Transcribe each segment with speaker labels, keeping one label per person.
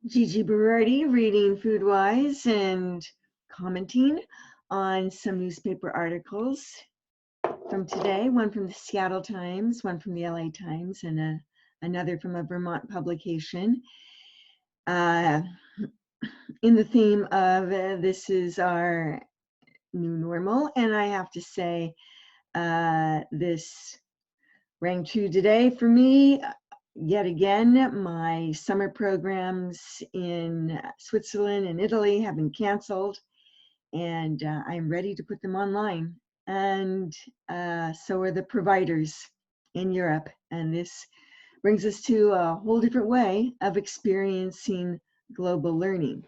Speaker 1: Gigi Berardi reading FoodWISE and commenting on some newspaper articles from today, one from the Seattle Times, one from the LA Times, and another from a Vermont publication. In the theme of this is our new normal, and I have to say this rang true today for me. Yet again, my summer programs in Switzerland and Italy have been canceled, and I'm ready to put them online. And so are the providers in Europe. And this brings us to a whole different way of experiencing global learning.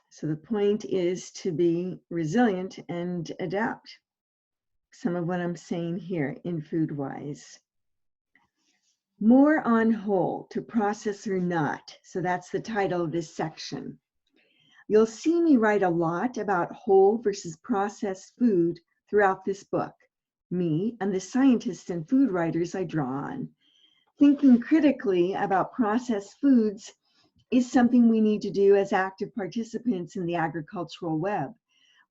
Speaker 1: So the point is to be resilient and adapt. Some of what I'm saying here in FoodWISE. More on whole, to process or not. So that's the title of this section. You'll see me write a lot about whole versus processed food throughout this book, me and the scientists and food writers I draw on. Thinking critically about processed foods is something we need to do as active participants in the agricultural web.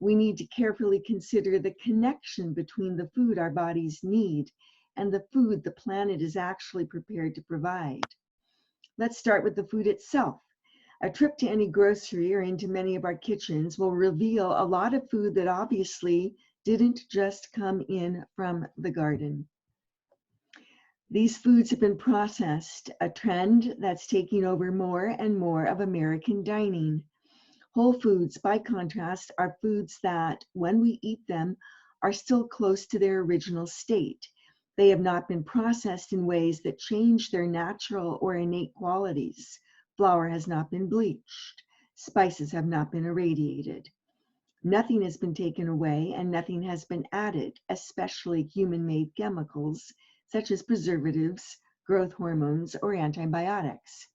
Speaker 1: We need to carefully consider the connection between the food our bodies need and the food the planet is actually prepared to provide. Let's start with the food itself. A trip to any grocery or into many of our kitchens will reveal a lot of food that obviously didn't just come in from the garden. These foods have been processed, a trend that's taking over more and more of American dining. Whole foods, by contrast, are foods that, when we eat them, are still close to their original state. They have not been processed in ways that change their natural or innate qualities. Flour has not been bleached. Spices have not been irradiated. Nothing has been taken away and nothing has been added, especially human-made chemicals such as preservatives, growth hormones, or antibiotics.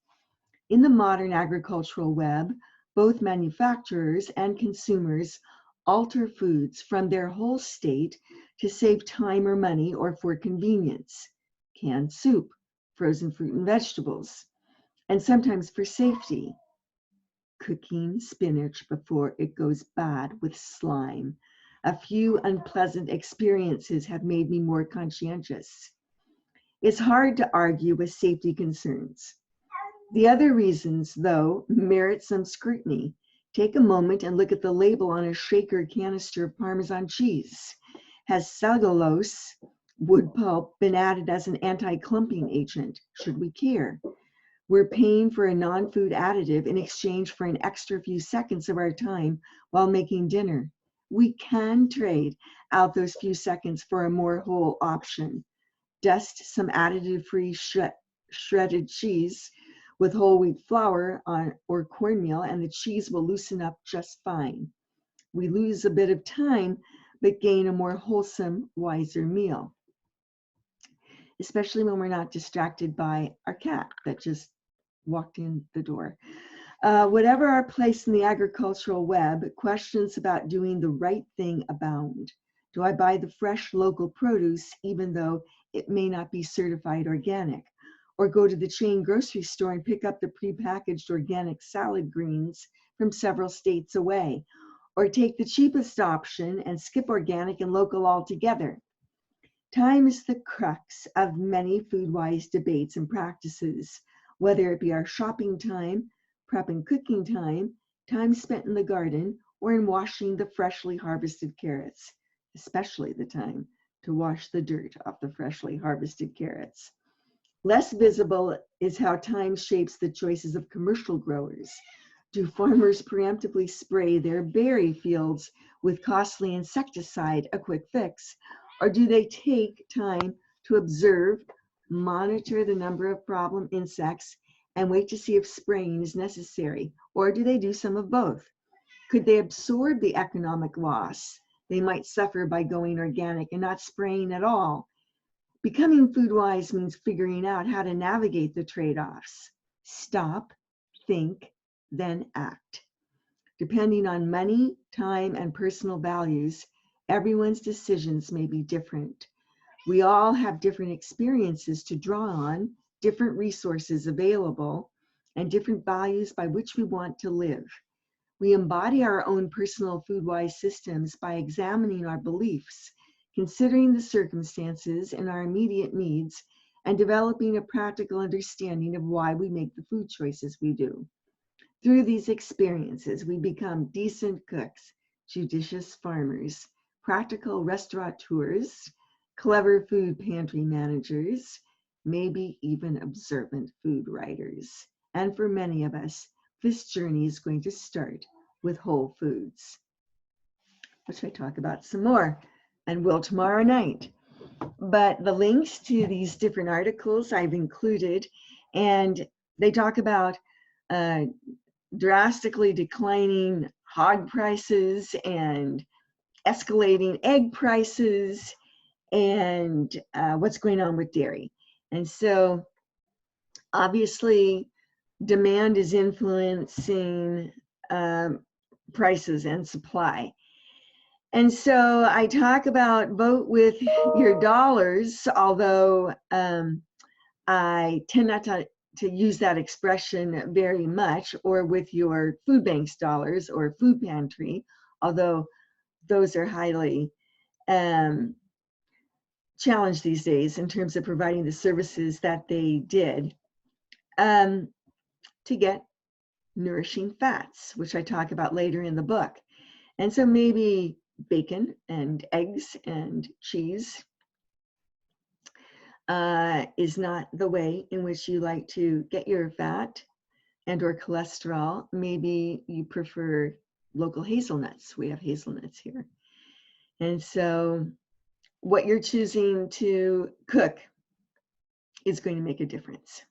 Speaker 1: In the modern agricultural web, both manufacturers and consumers alter foods from their whole state to save time or money or for convenience. Canned soup, frozen fruit and vegetables, and sometimes for safety. Cooking spinach before it goes bad with slime. A few unpleasant experiences have made me more conscientious. It's hard to argue with safety concerns. The other reasons, though, merit some scrutiny. Take a moment and look at the label on a shaker canister of Parmesan cheese. Has cellulose, wood pulp, been added as an anti-clumping agent? Should we care? We're paying for a non-food additive in exchange for an extra few seconds of our time while making dinner. We can trade out those few seconds for a more whole option. Dust some additive-free shredded cheese with whole wheat flour or cornmeal, and the cheese will loosen up just fine. We lose a bit of time, but gain a more wholesome, wiser meal, especially when we're not distracted by our cat that just walked in the door. Whatever our place in the agricultural web, questions about doing the right thing abound. Do I buy the fresh local produce even though it may not be certified organic? Or go to the chain grocery store and pick up the prepackaged organic salad greens from several states away? Or take the cheapest option and skip organic and local altogether? Time is the crux of many FoodWISE debates and practices, whether it be our shopping time, prep and cooking time, time spent in the garden, or in washing the freshly harvested carrots, especially the time to wash the dirt off the freshly harvested carrots. Less visible is how time shapes the choices of commercial growers. Do farmers preemptively spray their berry fields with costly insecticide, a quick fix, or do they take time to observe, monitor the number of problem insects, and wait to see if spraying is necessary? Or do they do some of both? Could they absorb the economic loss they might suffer by going organic and not spraying at all? Becoming FoodWISE means figuring out how to navigate the trade-offs. Stop, think, then act. Depending on money, time, and personal values, everyone's decisions may be different. We all have different experiences to draw on, different resources available, and different values by which we want to live. We embody our own personal FoodWISE systems by examining our beliefs, considering the circumstances and our immediate needs, and developing a practical understanding of why we make the food choices we do. Through these experiences, we become decent cooks, judicious farmers, practical restaurateurs, clever food pantry managers, maybe even observant food writers. And for many of us, this journey is going to start with whole foods, which I talk about some more and will tomorrow night. But the links to these different articles I've included, and they talk about drastically declining hog prices and escalating egg prices and what's going on with dairy. And so obviously demand is influencing prices and supply. And so I talk about vote with your dollars, although I tend not to use that expression very much, or with your food bank's dollars or food pantry, although those are highly challenged these days in terms of providing the services that they did to get nourishing fats, which I talk about later in the book. And so maybe bacon and eggs and cheese is not the way in which you like to get your fat and or cholesterol. Maybe you prefer local hazelnuts. We have hazelnuts here. And so what you're choosing to cook is going to make a difference.